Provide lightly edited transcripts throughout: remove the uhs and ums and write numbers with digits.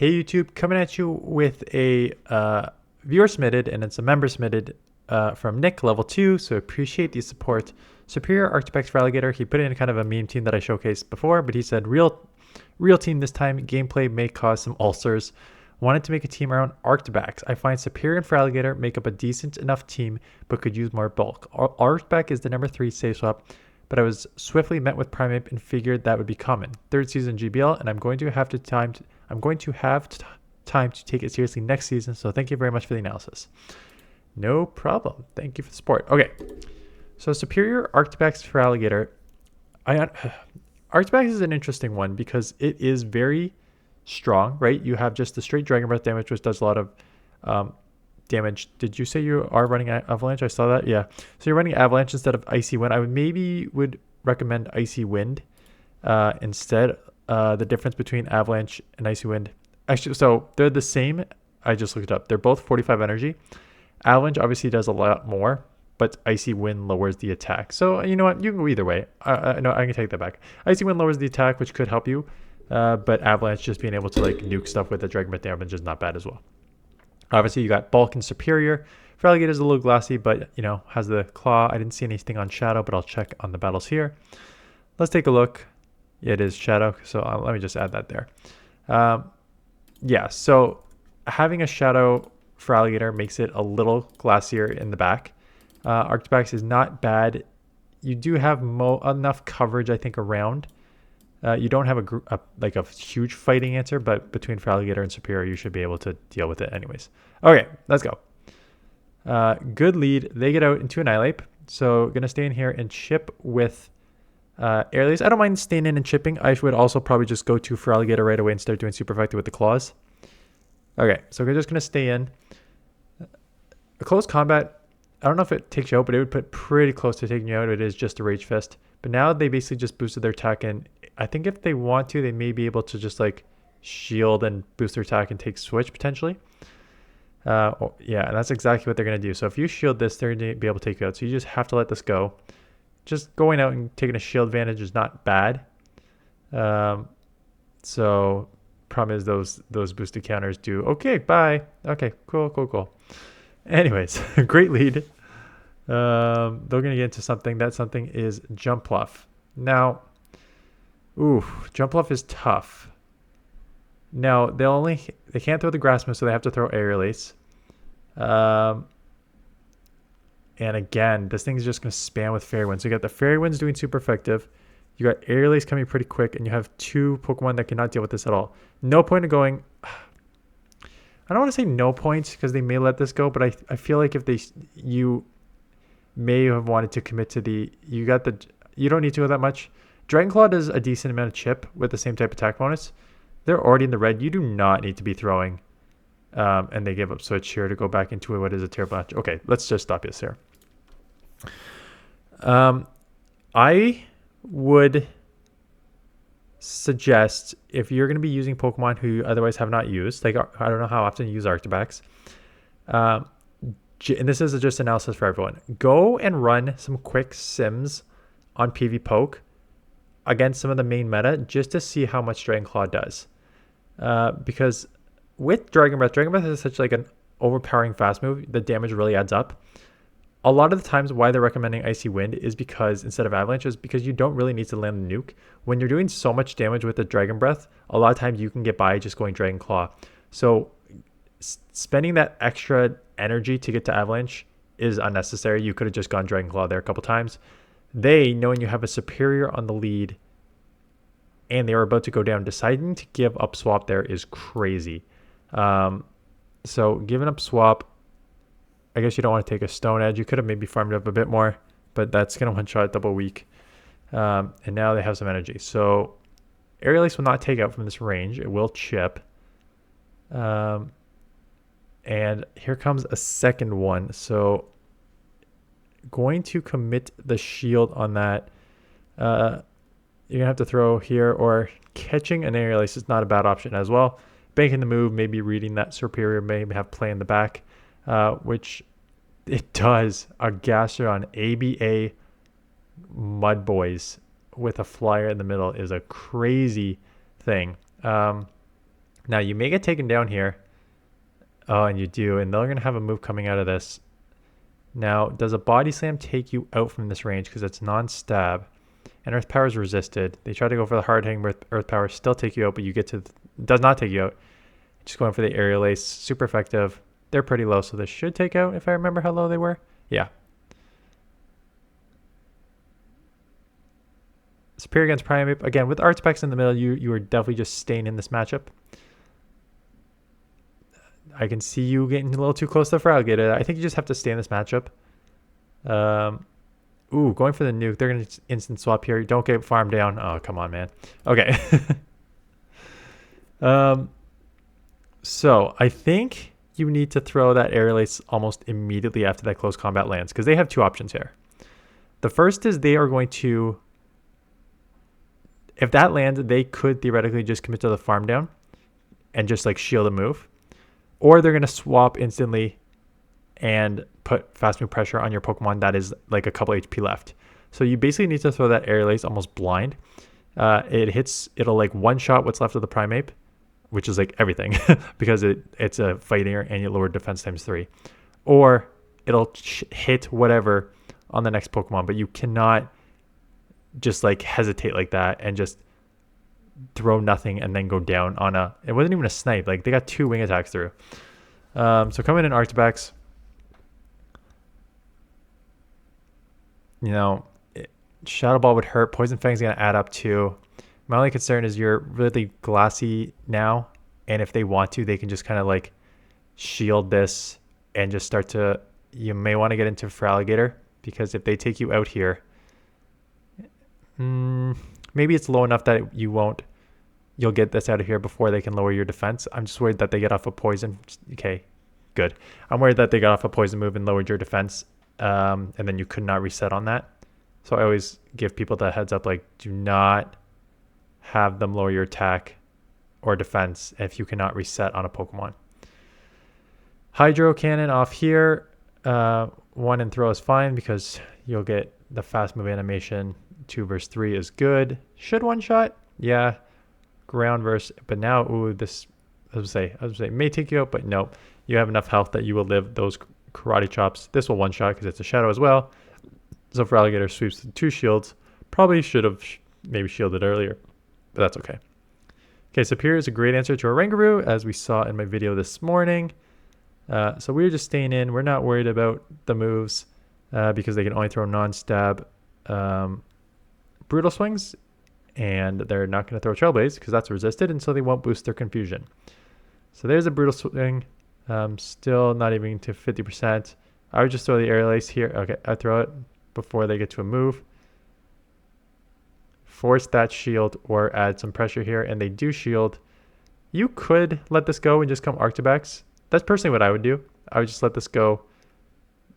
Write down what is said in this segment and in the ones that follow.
Hey YouTube, coming at you with a viewer submitted, and it's a member submitted from Nick, level 2, so appreciate the support. Superior ARCTIBAX for Alligator. He put in kind of a meme team that I showcased before, but he said real team this time. Gameplay may cause some ulcers. Wanted to make a team around ARCTIBAX. I find Superior for Alligator make up a decent enough team, but could use more bulk. ARCTIBAX is the number 3 save swap, but I was swiftly met with Primate and figured that would be common. Third season GBL, and I'm going to have time to take it seriously next season. So thank you very much for the analysis. No problem. Thank you for the support. Okay, so Superior ARCTIBAX for Alligator. ARCTIBAX is an interesting one because it is very strong, right? You have just the straight Dragon Breath damage, which does a lot of damage. Did you say you are running Avalanche? I saw that. Yeah. So you're running Avalanche instead of Icy Wind. I would recommend Icy Wind instead. The difference between Avalanche and Icy Wind, actually, so they're the same. I just looked it up. They're both 45 energy. Avalanche obviously does a lot more, but Icy Wind lowers the attack. So you know what? You can go either way. No, I can take that back. Icy Wind lowers the attack, which could help you. But Avalanche, just being able to like nuke stuff with the Dragon Breath damage is not bad as well. Obviously, you got Bulk and Superior. For Alligator is a little glassy, but you know, has the Claw. I didn't see anything on Shadow, but I'll check on the battles here. Let's take a look. Yeah, it is Shadow, so let me just add that there. Yeah, so having a Shadow for Alligator makes it a little glassier in the back. ARCTIBAX is not bad. You do have enough coverage, I think, around. You don't have a huge fighting answer, but between for Alligator and Superior, you should be able to deal with it anyways. Okay, let's go. Good lead. They get out into Annihilate. So going to stay in here and chip with Airlace. I don't mind staying in and chipping. I would also probably just go to for Alligator right away and start doing super effective with the claws. Okay, so we're just going to stay in. A close combat, I don't know if it takes you out, but it would put pretty close to taking you out. It is just a Rage Fist. But now they basically just boosted their attack, and I think if they want to, they may be able to just like shield and boost their attack and take switch potentially. Yeah, and that's exactly what they're going to do. So if you shield this, they're going to be able to take you out. So you just have to let this go. Just going out and taking a shield advantage is not bad. So problem is those boosted counters do. Okay, bye. Okay, cool. Anyways, great lead. They're going to get into something. That something is Jump Bluff. Now, Jump Bluff is tough. Now, they can't throw the Grass Move, so they have to throw Aerial Ace. And again, this thing is just going to spam with Fairy Wind. So you got the Fairy Winds doing super effective. You got Aerial Ace coming pretty quick, and you have 2 Pokemon that cannot deal with this at all. No point in going. I don't want to say no points because they may let this go, but I feel like if you may have wanted to commit to you don't need to go that much. Dragon Claw does a decent amount of chip with the same type attack bonus. They're already in the red. You do not need to be throwing. And they give up switch here to go back into what is a terrible match. Okay, let's just stop this here. I would suggest if you're going to be using Pokemon who you otherwise have not used, like I don't know how often you use ARCTIBAX, and this is just analysis for everyone. Go and run some quick sims on pvpoke against some of the main meta just to see how much Dragon Claw does. Because with Dragon Breath is such like an overpowering fast move. The damage really adds up. A lot of the times why they're recommending Icy Wind is because instead of Avalanche is because you don't really need to land the nuke. When you're doing so much damage with the Dragon Breath, a lot of times you can get by just going Dragon Claw. So spending that extra energy to get to Avalanche is unnecessary. You could have just gone Dragon Claw there a couple times. They, knowing you have a Superior on the lead and they are about to go down, deciding to give up swap there is crazy. So giving up swap, I guess you don't want to take a Stone Edge. You could have maybe farmed up a bit more, but that's going to one-shot double weak. And now they have some energy. So Aerial Ace will not take out from this range. It will chip. And here comes a second one. So going to commit the shield on that. You're going to have to throw here, or catching an Aerial Ace is not a bad option as well. Banking the move, maybe reading that Superior, maybe have play in the back. Which it does. A Gastrodon ABA Mud Boys with a flyer in the middle is a crazy thing. Now you may get taken down here. Oh, and you do, and they're going to have a move coming out of this. Now, does a body slam take you out from this range because it's non-stab? And Earth Power is resisted. They try to go for the hard hitting with Earth Power, still take you out, but you get to, does not take you out. Just going for the aerial ace, super effective. They're pretty low, so this should take out if I remember how low they were. Yeah. Superior against Primeape. Again, with ARCTIBAX in the middle, you are definitely just staying in this matchup. I can see you getting a little too close to the Feraligatr. I think you just have to stay in this matchup. Ooh, going for the nuke. They're going to instant swap here. Don't get farmed down. Oh, come on, man. Okay. So I think you need to throw that aerial ace almost immediately after that close combat lands, because they have two options here. The first is they are going to, if that lands, they could theoretically just commit to the farm down and just like shield a move. Or they're going to swap instantly and put fast move pressure on your Pokemon that is like a couple HP left. So you basically need to throw that aerial ace almost blind. It'll like one shot what's left of the Primeape, which is like everything because it's a fighter and you lower defense times 3. Or it'll hit whatever on the next Pokemon, but you cannot just like hesitate like that and just throw nothing and then go down on a, it wasn't even a snipe, like they got 2 wing attacks through. So coming in ARCTIBAX, you know, Shadow Ball would hurt. Poison Fang's going to add up too. My only concern is you're really glassy now, and if they want to, they can just kind of like shield this and just start to, you may want to get into Feraligatr, because if they take you out here, maybe it's low enough that you'll get this out of here before they can lower your defense. I'm just worried that they get off a poison. Okay, good. I'm worried that they got off a poison move and lowered your defense, and then you could not reset on that. So I always give people the heads up, like, do not have them lower your attack or defense if you cannot reset on a Pokemon. Hydro Cannon off here. 1 and throw is fine because you'll get the fast move animation. 2 versus 3 is good. Should one shot? Yeah. Ground versus, but now, ooh, this, I was gonna say may take you out, but no, you have enough health that you will live those karate chops. This will one shot because it's a shadow as well. So Feraligatr sweeps the 2 shields. Probably should have maybe shielded earlier, but that's okay. Okay, Superior is a great answer to Oranguru, as we saw in my video this morning. So we're just staying in. We're not worried about the moves because they can only throw non-stab Brutal Swings, and they're not going to throw Trailblaze because that's resisted, and so they won't boost their Confusion. So there's a Brutal Swing. Still not even to 50%. I would just throw the aerial ace here. Okay, I throw it before they get to a move. Force that shield or add some pressure here, and they do shield. You could let this go and just come ARCTIBAX. That's personally what I would do. I would just let this go.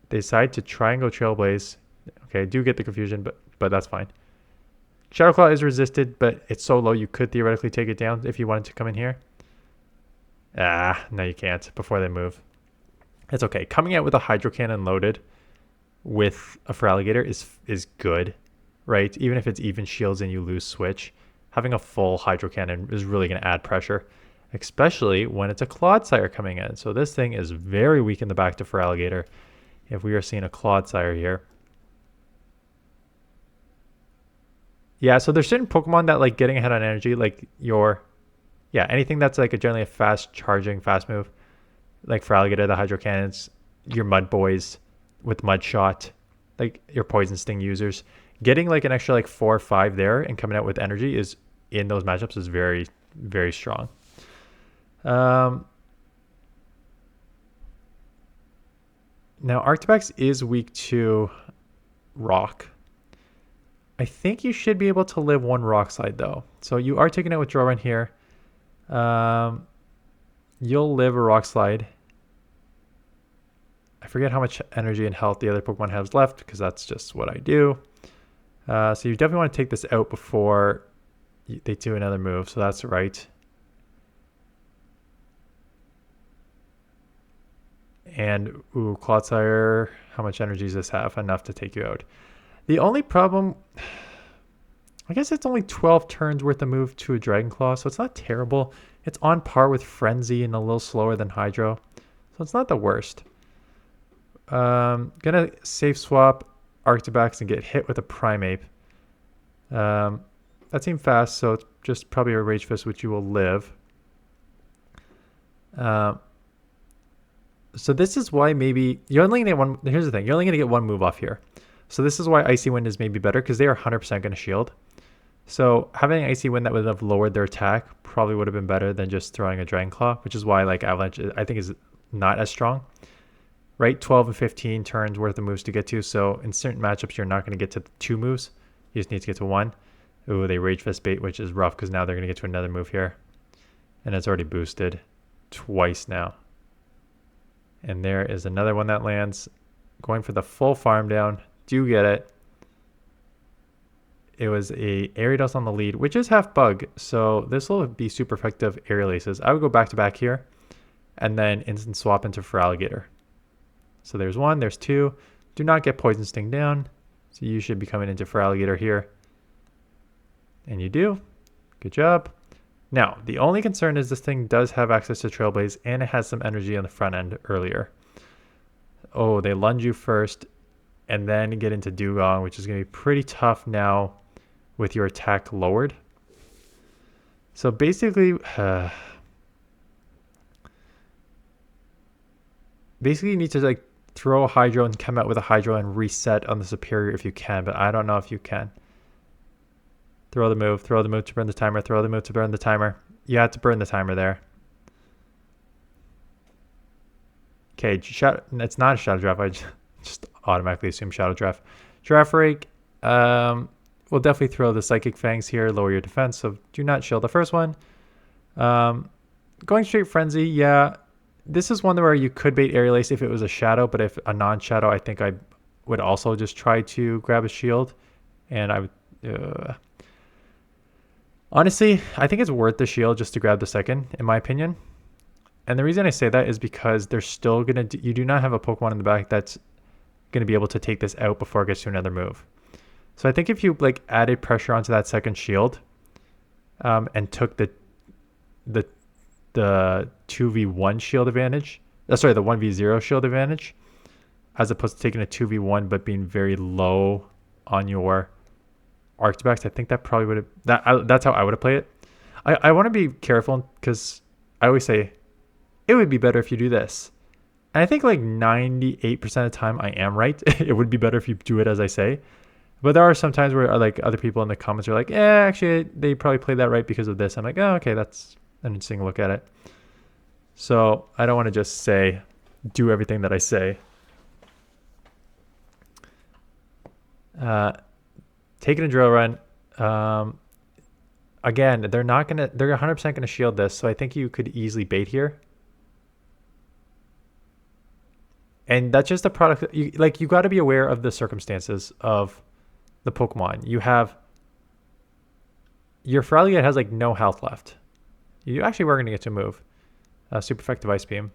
They decide to try and go Trailblaze. Okay, I do get the Confusion, but that's fine. Shadow Claw is resisted, but it's so low you could theoretically take it down if you wanted to come in here. No, you can't before they move. It's okay. Coming out with a Hydro Cannon loaded with a Feraligatr is good, right? Even if it's even shields and you lose switch, having a full Hydro Cannon is really going to add pressure, especially when it's a Clodsire coming in. So this thing is very weak in the back to Feraligatr if we are seeing a Clodsire here. Yeah, so there's certain Pokemon that like getting ahead on energy, like anything that's like generally a fast charging, fast move, like Feraligatr, the Hydro Cannons, your Mud Boys with Mud Shot, like your Poison Sting users. Getting like an extra like 4 or 5 there and coming out with energy is in those matchups is very, very strong. Now ARCTIBAX is weak to Rock. I think you should be able to live 1 Rock Slide though. So you are taking out with Draw Run here. You'll live a Rock Slide. I forget how much energy and health the other Pokemon has left because that's just what I do. So you definitely want to take this out before they do another move. So that's right. And ooh, Clodsire, how much energy does this have? Enough to take you out. The only problem, I guess it's only 12 turns worth of move to a Dragon Claw, so it's not terrible. It's on par with Frenzy and a little slower than Hydro. So it's not the worst. Gonna safe swap ARCTIBAX and get hit with a Primeape. That seemed fast, so it's just probably a Rage Fist, which you will live. So this is why maybe you're only gonna get one. Here's the thing: you're only gonna get one move off here. So this is why Icy Wind is maybe better because they are 100% gonna shield. So having Icy Wind that would have lowered their attack probably would have been better than just throwing a Dragon Claw, which is why like Avalanche I think is not as strong. Right, 12 and 15 turns worth of moves to get to. So in certain matchups, you're not going to get to 2 moves. You just need to get to 1. Ooh, they Rage Fist bait, which is rough because now they're going to get to another move here. And it's already boosted twice now. And there is another one that lands. Going for the full farm down. Do get it. It was a Ariados on the lead, which is half bug. So this will be super effective Aerial Aces. I would go back to back here. And then instant swap into Feraligatr. So there's 1, there's 2. Do not get Poison Sting down. So you should be coming into Feraligatr here. And you do. Good job. Now, the only concern is this thing does have access to Trailblaze and it has some energy on the front end earlier. Oh, they lunge you first and then get into Dugong, which is going to be pretty tough now with your attack lowered. So basically, you need to like throw a Hydro and come out with a Hydro and reset on the Superior if you can, but I don't know if you can. Throw the move to burn the timer, throw the move to burn the timer. You have to burn the timer there. Okay, it's not a Shadow Draft. I just automatically assume Shadow Draft. Girafarig, we'll definitely throw the Psychic Fangs here, lower your defense, so do not shield the first one. Going straight Frenzy, yeah. This is one where you could bait Aerial Ace if it was a Shadow, but if a non-Shadow, I think I would also just try to grab a shield. And I would... honestly, I think it's worth the shield just to grab the second, in my opinion. And the reason I say that is because they're still going to... You do not have a Pokemon in the back that's going to be able to take this out before it gets to another move. So I think if you like added pressure onto that second shield and took the 2v1 shield advantage, the 1v0 shield advantage, as opposed to taking a 2v1 but being very low on your ARCTIBAX, I think that probably would have... That's how I would have played it. I want to be careful because I always say it would be better if you do this. And I think like 98% of the time I am right. It would be better if you do it as I say. But there are some times where like other people in the comments are like, actually they probably played that right because of this. I'm like, oh, okay, that's an interesting look at it. So I don't want to just say, do everything that I say. Taking a drill run. Again, they're 100% gonna shield this, so I think you could easily bait here. And that's just a product. You got to be aware of the circumstances of the Pokemon. You have your Feraligatr has like no health left. You actually were going to get to move. Super effective Ice Beam.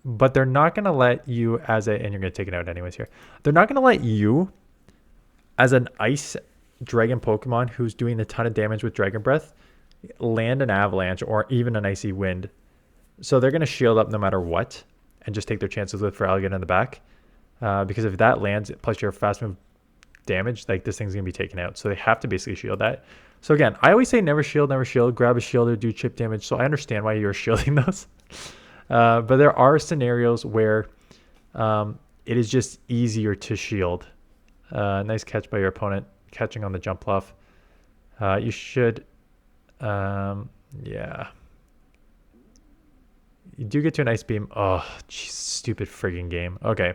But they're not going to let you and you're going to take it out anyways here. They're not going to let you as an Ice Dragon Pokemon who's doing a ton of damage with Dragon Breath land an Avalanche or even an Icy Wind. So they're going to shield up no matter what and just take their chances with Feraligatr in the back. Because if that lands, plus your fast move damage, like this thing's going to be taken out. So they have to basically shield that. So again, I always say never shield, grab a shield or do chip damage. So I understand why you're shielding those. But there are scenarios where it is just easier to shield. Nice catch by your opponent, catching on the jump bluff. You should, yeah. You do get to an Ice Beam. Oh, geez, stupid frigging game. Okay.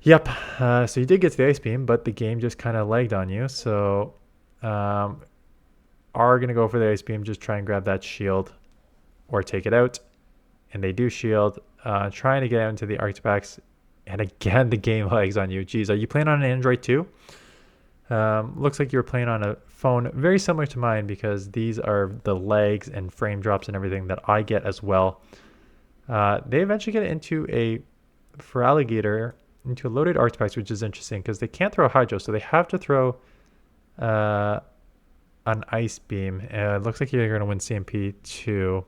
Yep. So you did get to the Ice Beam, but the game just kind of lagged on you. So are going to go for the Ice Beam, just try and grab that shield or take it out. And they do shield. Trying to get out into the ARCTIBAX. And again, the game lags on you. Geez, are you playing on an Android too? Looks like you're playing on a phone very similar to mine because these are the lags and frame drops and everything that I get as well. They eventually get into a Feraligatr, into a loaded ARCTIBAX, which is interesting because they can't throw Hydro, so they have to throw an Ice Beam. It looks like you're going to win CMP too.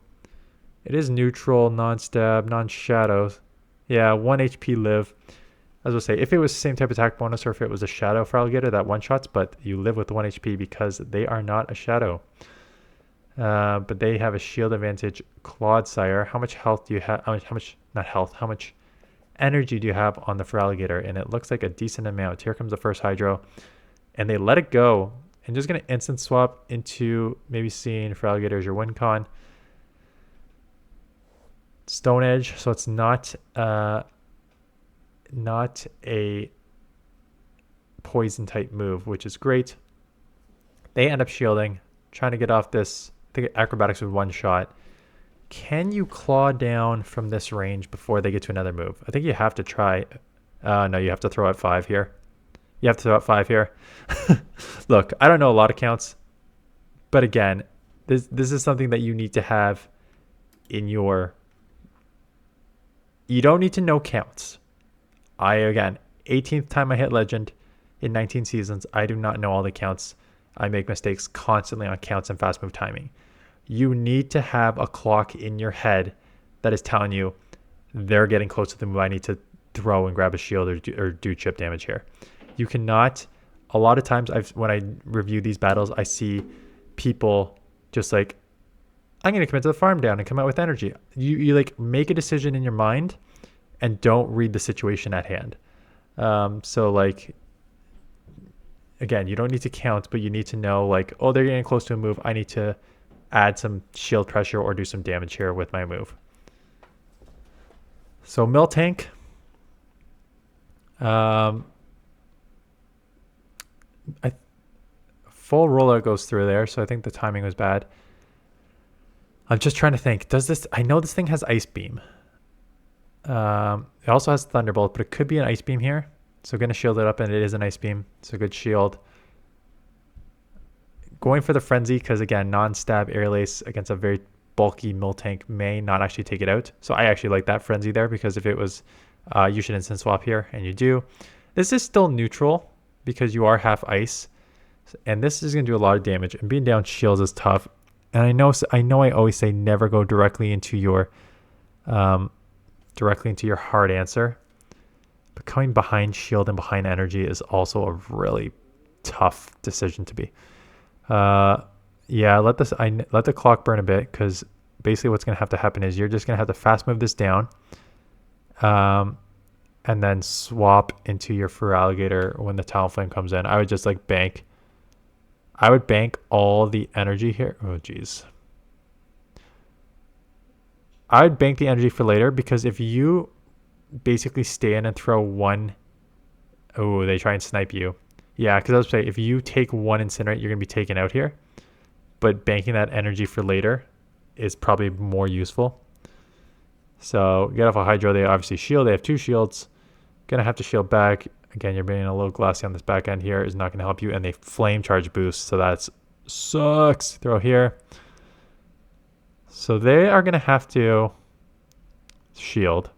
It is neutral, non-stab, non-shadow. Yeah, 1 HP live. As I say, if it was the same type of attack bonus or if it was a shadow for alligator, that one-shots, but you live with 1 HP because they are not a shadow. But they have a shield advantage. Clodsire. How much health do you have? How much energy do you have on the Feraligatr? And it looks like a decent amount. Here comes the first Hydro. And they let it go. And just going to instant swap into maybe seeing Feraligatr as your win con. Stone Edge. So it's not a poison type move, which is great. They end up shielding, trying to get off this. I think acrobatics with one shot. Can you claw down from this range before they get to another move? I think you have to try. No, you have to throw out 5 here. You have to throw out 5 here. Look, I don't know a lot of counts, but again, this is something that you need to have in your. You don't need to know counts. Again, 18th time I hit legend in 19 seasons. I do not know all the counts. I make mistakes constantly on counts and fast move timing. You need to have a clock in your head that is telling you they're getting close to the move. I need to throw and grab a shield or do chip damage here. You cannot. A lot of times when I review these battles, I see people just like, I'm going to commit to the farm down and come out with energy. You like make a decision in your mind and don't read the situation at hand. So like, again, you don't need to count, but you need to know like, oh, they're getting close to a move. I need to add some shield pressure or do some damage here with my move. So Miltank. Full roller goes through there, so I think the timing was bad. I'm just trying to think. Does this? I know this thing has Ice Beam. It also has Thunderbolt, but it could be an Ice Beam here. So going to shield it up, and it is an Ice Beam. So good shield. Going for the Frenzy, because again, non-stab Aerial Ace against a very bulky Miltank may not actually take it out. So I actually like that Frenzy there, because if it was, you should instant swap here, and you do. This is still neutral, because you are half ice. And this is going to do a lot of damage. And being down shields is tough. And I know I always say never go directly into your hard answer. But coming behind shield and behind energy is also a really tough decision to be. Yeah, let the clock burn a bit, because basically what's going to have to happen is you're just going to have to fast move this down, and then swap into your Feraligatr when the Talonflame comes in. I would just like bank. I would bank all the energy here. Oh, geez. I would bank the energy for later, because if you basically stay in and throw one... Oh, they try and snipe you. Yeah, because I was saying, if you take one Incinerate, you're going to be taken out here. But banking that energy for later is probably more useful. So, get off a Hydro. They obviously shield. They have 2 shields. Going to have to shield back. Again, you're being a little glassy on this back end here. Is not going to help you. And they Flame Charge boost. So that sucks. Throw here. So they are going to have to shield.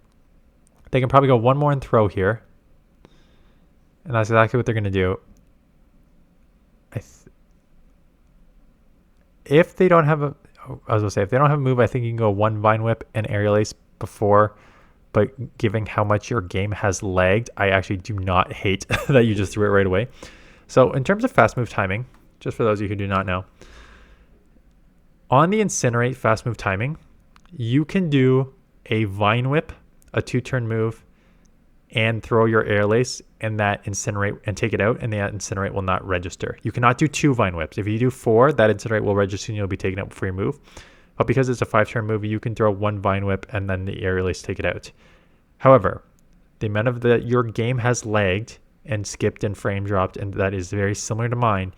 They can probably go one more and throw here. And that's exactly what they're going to do. If they don't have a... I was going to say, if they don't have a move, I think you can go 1 Vine Whip and Aerial Ace before. But given how much your game has lagged, I actually do not hate that you just threw it right away. So in terms of fast move timing, just for those of you who do not know, on the Incinerate fast move timing, you can do a Vine Whip, a 2-turn move, and throw your Aerial Ace and that Incinerate and take it out, and that Incinerate will not register. You cannot do 2 Vine Whips. If you do 4, that Incinerate will register and you'll be taken out before you move. But because it's a 5-turn move, you can throw 1 Vine Whip and then the Aerial Ace take it out. However, the amount of that your game has lagged and skipped and frame dropped, and that is very similar to mine,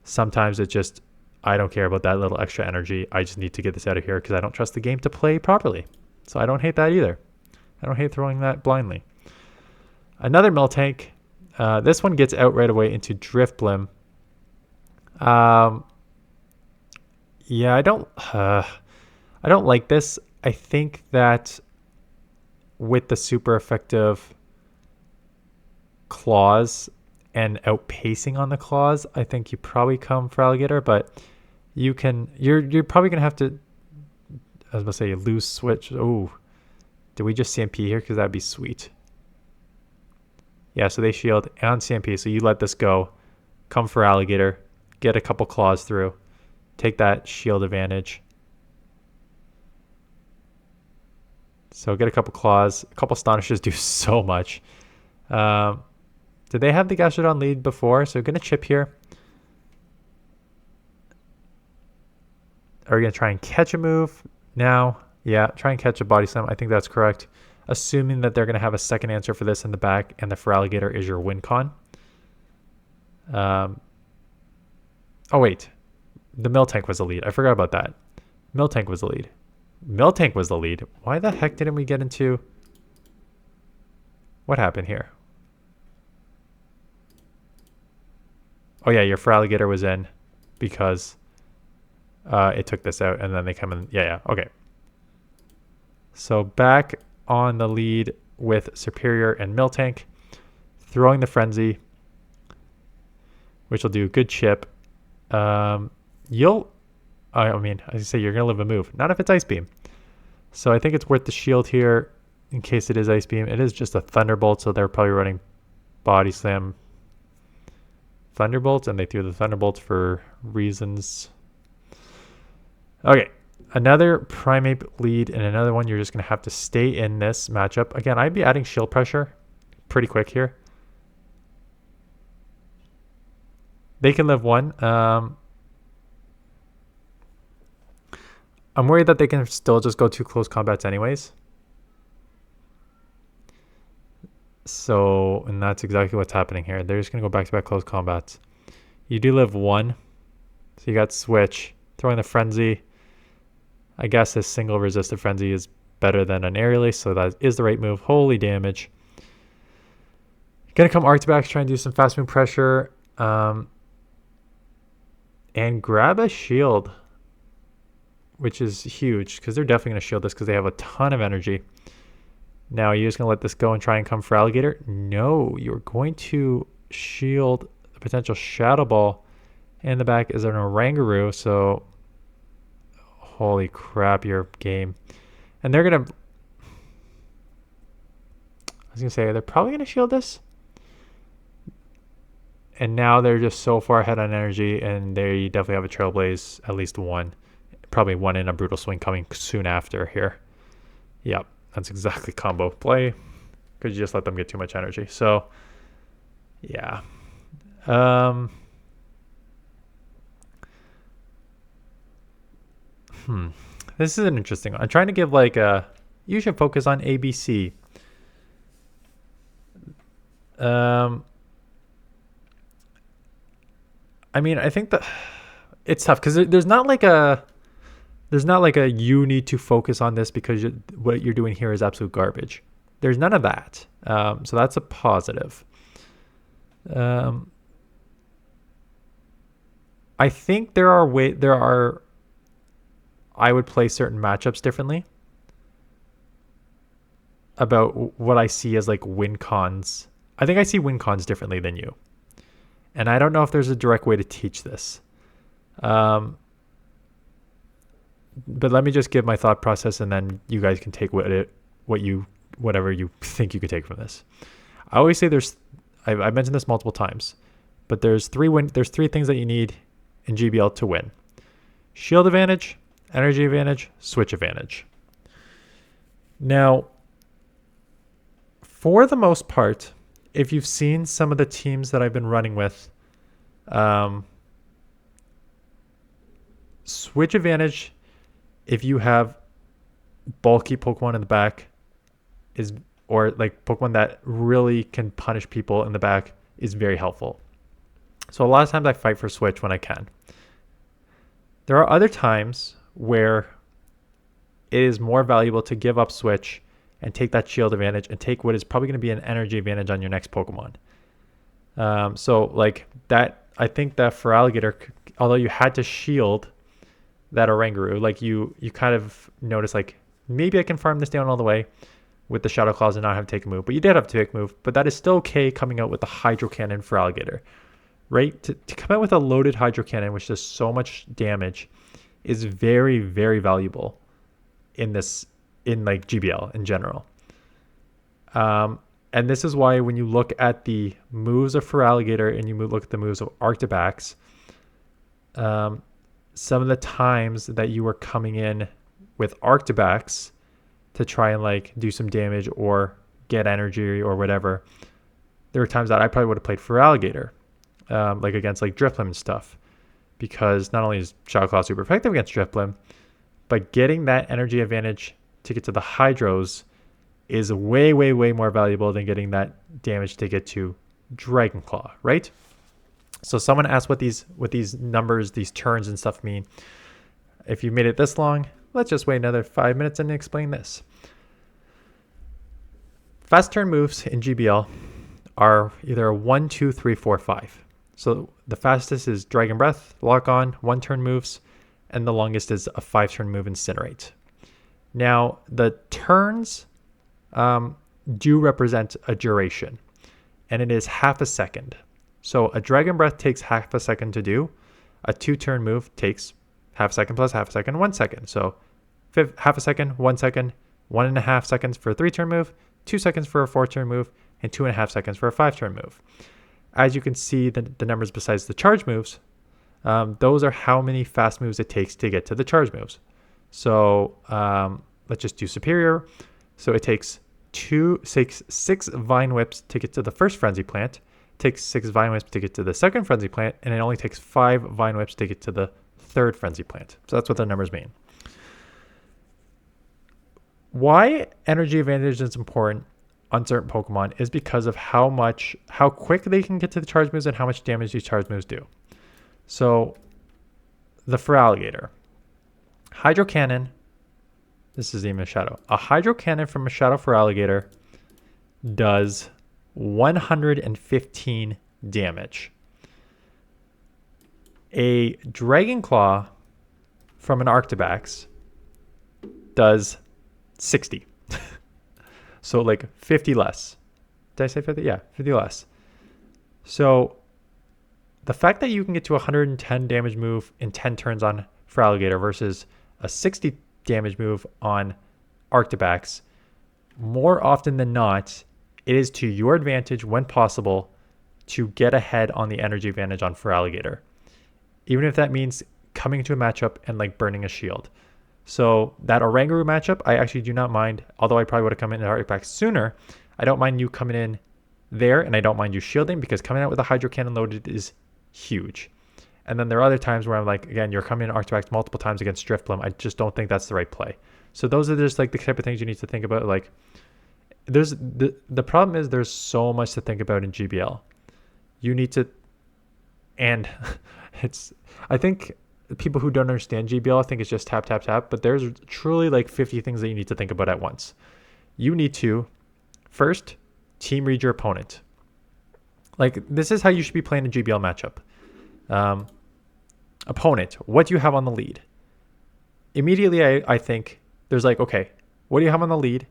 sometimes it just, I don't care about that little extra energy. I just need to get this out of here because I don't trust the game to play properly. So I don't hate that either. I don't hate throwing that blindly. Another Miltank. This one gets out right away into Driftblim. Yeah, I don't like this. I think that with the super effective claws and outpacing on the claws, I think you probably come for alligator, but you're probably going to have to, I was about to say, lose switch. Oh, did we just CMP here? Because that'd be sweet. Yeah, so they shield and CMP. So you let this go, come for alligator, get a couple claws through, take that shield advantage. So get a couple claws. A couple astonishes do so much. Did they have the Gastrodon lead before? So going to chip here. Are we going to try and catch a move now? Yeah, try and catch a body slam. I think that's correct. Assuming that they're going to have a second answer for this in the back, and the Feraligatr is your win con. Oh, wait. The Miltank was the lead. I forgot about that. Miltank was the lead. Miltank was the lead. Why the heck didn't we get into... What happened here? Oh, yeah, your Feraligatr was in because it took this out, and then they come in. Yeah, okay. So back on the lead with Superior and Miltank, throwing the Frenzy, which will do good chip. I mean, I say you're gonna live a move, not if it's Ice Beam. So I think it's worth the shield here in case it is Ice Beam. It is just a Thunderbolt, so they're probably running Body Slam, Thunderbolt, and they threw the Thunderbolt for reasons. Okay. Another Primeape lead and another one you're just going to have to stay in this matchup. Again, I'd be adding shield pressure pretty quick here. They can live one. I'm worried that they can still just go 2 close combats anyways. So, and that's exactly what's happening here. They're just going to go back-to-back close combats. You do live one. So you got Switch, throwing the Frenzy. I guess this single resistive Frenzy is better than an Aerial Ace, so that is the right move. Holy damage. Gonna come ARCTIBAX, try and do some fast move pressure. And grab a shield, which is huge, because they're definitely going to shield this because they have a ton of energy. Now, are you just going to let this go and try and come for alligator? No, you're going to shield the potential Shadow Ball. In the back is an Oranguru, so... Holy crap, your game. And they're going to... I was going to say, they're probably going to shield this. And now they're just so far ahead on energy, and they definitely have a Trailblaze, at least one. Probably one in a Brutal Swing coming soon after here. Yep, that's exactly combo play. Because you just let them get too much energy. So, yeah. This is an interesting one. I'm trying to give like a... You should focus on ABC. I mean, I think that it's tough because there's not like a you need to focus on this because what you're doing here is absolute garbage. There's none of that. So that's a positive. I think I would play certain matchups differently about what I see as like win cons. I think I see win cons differently than you. And I don't know if there's a direct way to teach this. But let me just give my thought process, and then you guys can take whatever you think you could take from this. I always say I mentioned this multiple times, but there's three things that you need in GBL to win: shield advantage, energy advantage, switch advantage. Now, for the most part, if you've seen some of the teams that I've been running with, switch advantage, if you have bulky Pokemon in the back, or like Pokemon that really can punish people in the back, is very helpful. So a lot of times I fight for switch when I can. There are other times where it is more valuable to give up switch and take that shield advantage and take what is probably going to be an energy advantage on your next Pokemon. So like that, I think that for Alligator, although you had to shield that Oranguru, like you kind of notice like, maybe I can farm this down all the way. with the Shadow Claws and not have to take a move. But you did have to take a move. But that is still okay coming out with the Hydro Cannon for Alligator. Right? To come out with a loaded Hydro Cannon, which does so much damage, is very, very valuable in like GBL in general. And this is why when you look at the moves of Feraligatr and you look at the moves of ARCTIBAX, some of the times that you were coming in with ARCTIBAX to try and like do some damage or get energy or whatever, there were times that I probably would have played Feraligatr, like against like Drifblim and stuff, because not only is Shadow Claw super effective against Drifblim, but getting that energy advantage to get to the Hydros is way, way, way more valuable than getting that damage to get to Dragon Claw, right? So someone asked what these numbers, these turns and stuff mean. If you made it this long, let's just wait another 5 minutes and explain this. Fast turn moves in GBL are either 1, 2, 3, 4, 5. So the fastest is Dragon Breath, Lock On, 1 turn moves, and the longest is a 5 turn move, Incinerate. Now the turns do represent a duration, and it is half a second. So a Dragon Breath takes half a second to do. A 2-turn move takes half a second plus half a second, 1 second. So half a second, 1 second, 1.5 seconds for a 3-turn move, 2 seconds for a 4-turn move, and 2.5 seconds for a 5-turn move. As you can see, the numbers besides the charge moves, those are how many fast moves it takes to get to the charge moves. So let's just do Superior. So it takes 6 Vine Whips to get to the first Frenzy Plant, takes 6 Vine Whips to get to the second Frenzy Plant, and it only takes 5 Vine Whips to get to the third Frenzy Plant. So that's what the numbers mean. Why energy advantage is important on certain Pokemon is because of how quick they can get to the charge moves and how much damage these charge moves do. So the Feraligatr. Hydro Cannon. This is even a Shadow. A Hydro Cannon from a Shadow Feraligatr does 115 damage. A Dragon Claw from an ARCTIBAX does 60. So like 50 less. Did I say 50? Yeah, 50 less. So the fact that you can get to 110 damage move in 10 turns on Feraligatr versus a 60 damage move on ARCTIBAX, more often than not, it is to your advantage when possible to get ahead on the energy advantage on Feraligatr, even if that means coming to a matchup and like burning a shield. So that Oranguru matchup, I actually do not mind, although I probably would have come in at ARCTIBAX sooner. I don't mind you coming in there, and I don't mind you shielding, because coming out with a Hydro Cannon loaded is huge. And then there are other times where I'm like, again, you're coming in ARCTIBAX multiple times against Drifblim. I just don't think that's the right play. So those are just like the type of things you need to think about. Like, there's the problem is there's so much to think about in GBL. You need to, and I think people who don't understand GBL, I think it's just tap, tap, tap, but there's truly like 50 things that you need to think about at once. You need to first team read your opponent. Like, this is how you should be playing a GBL matchup. Opponent, what do you have on the lead? Immediately, I think there's like, okay, what do you have on the lead?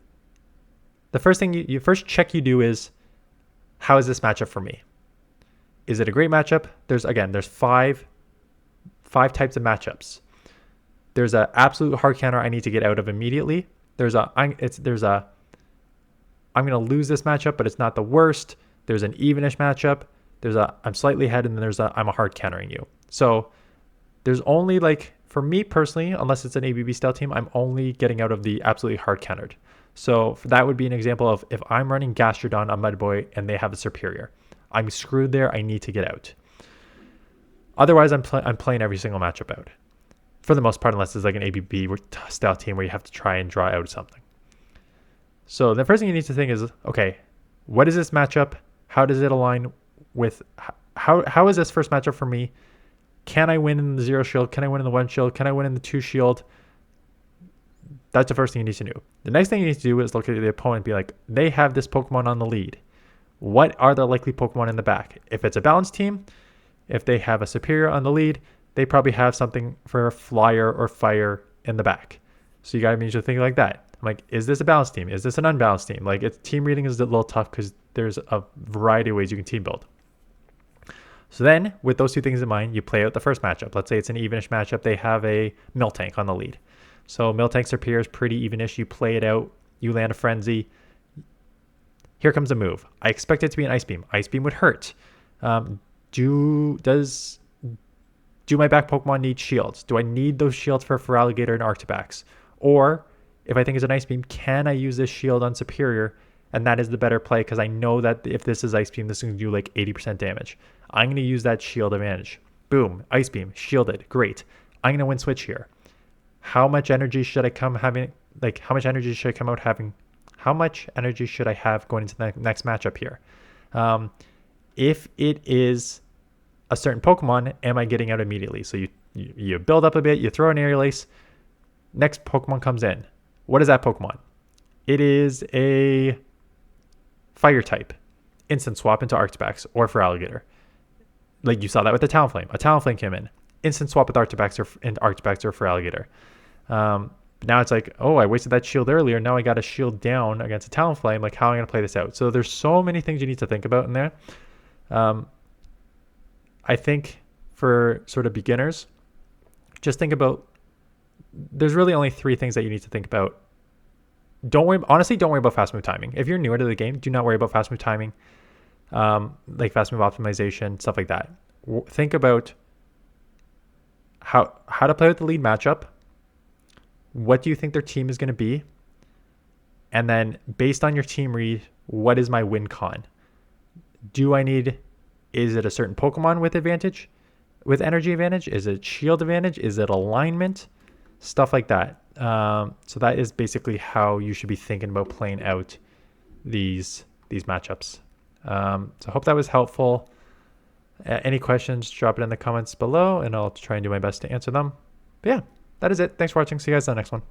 The first thing you first check you do is, how is this matchup for me? Is it a great matchup? There's five types of matchups. There's a absolute hard counter I need to get out of immediately. I'm going to lose this matchup, but it's not the worst. There's an evenish matchup. There's I'm slightly ahead, and then there's I'm a hard countering you. So there's only, like, for me personally, unless it's an ABB style team, I'm only getting out of the absolutely hard countered. So that would be an example of if I'm running Gastrodon on Mudboy and they have a Superior, I'm screwed there. I need to get out. Otherwise, I'm playing every single matchup out, for the most part, unless it's like an ABB style team where you have to try and draw out something. So the first thing you need to think is, okay, what is this matchup? How does it align with, how is this first matchup for me? Can I win in the 0 shield? Can I win in the 1 shield? Can I win in the 2 shield? That's the first thing you need to do. The next thing you need to do is look at the opponent and be like, they have this Pokemon on the lead. What are the likely Pokemon in the back? If it's a balanced team, if they have a Superior on the lead, they probably have something for Flyer or Fire in the back. So you got to immediately think like that. I'm like, is this a balanced team? Is this an unbalanced team? Like, team reading is a little tough because there's a variety of ways you can team build. So then, with those two things in mind, you play out the first matchup. Let's say it's an evenish matchup. They have a Miltank on the lead. So Miltank's are peers, pretty evenish. You play it out. You land a Frenzy. Here comes a move. I expect it to be an Ice Beam. Ice Beam would hurt. Do my back Pokemon need shields? Do I need those shields for Feraligatr and ARCTIBAX? Or, if I think it's an Ice Beam, can I use this shield on Superior? And that is the better play because I know that if this is Ice Beam, this is going to do like 80% damage. I'm going to use that shield advantage. Boom, Ice Beam, shielded, great. I'm going to win switch here. How much energy should I come having? Like, how much energy should I come out having? How much energy should I have going into the next matchup here? If it is a certain Pokemon, am I getting out immediately? So you build up a bit, you throw an Aerial Ace. Next Pokemon comes in. What is that Pokemon? It is a Fire type. Instant swap into ARCTIBAX or Feraligatr. Like you saw that with the Talonflame. A Talonflame came in. Instant swap with ARCTIBAX or Feraligatr. Now it's like, oh, I wasted that shield earlier. Now I got a shield down against a Talonflame. Like, how am I going to play this out? So there's so many things you need to think about in there. I think for sort of beginners, just think about, there's really only 3 things that you need to think about. Honestly, don't worry about fast move timing. If you're newer to the game, do not worry about fast move timing, like fast move optimization, stuff like that. Think about how to play with the lead matchup. What do you think their team is going to be? And then based on your team read, what is my win con? Is it a certain Pokemon with advantage, with energy advantage? Is it shield advantage? Is it alignment? Stuff like that. So that is basically how you should be thinking about playing out these matchups. So I hope that was helpful. Any questions, drop it in the comments below and I'll try and do my best to answer them. But yeah, that is it. Thanks for watching. See you guys in the next one.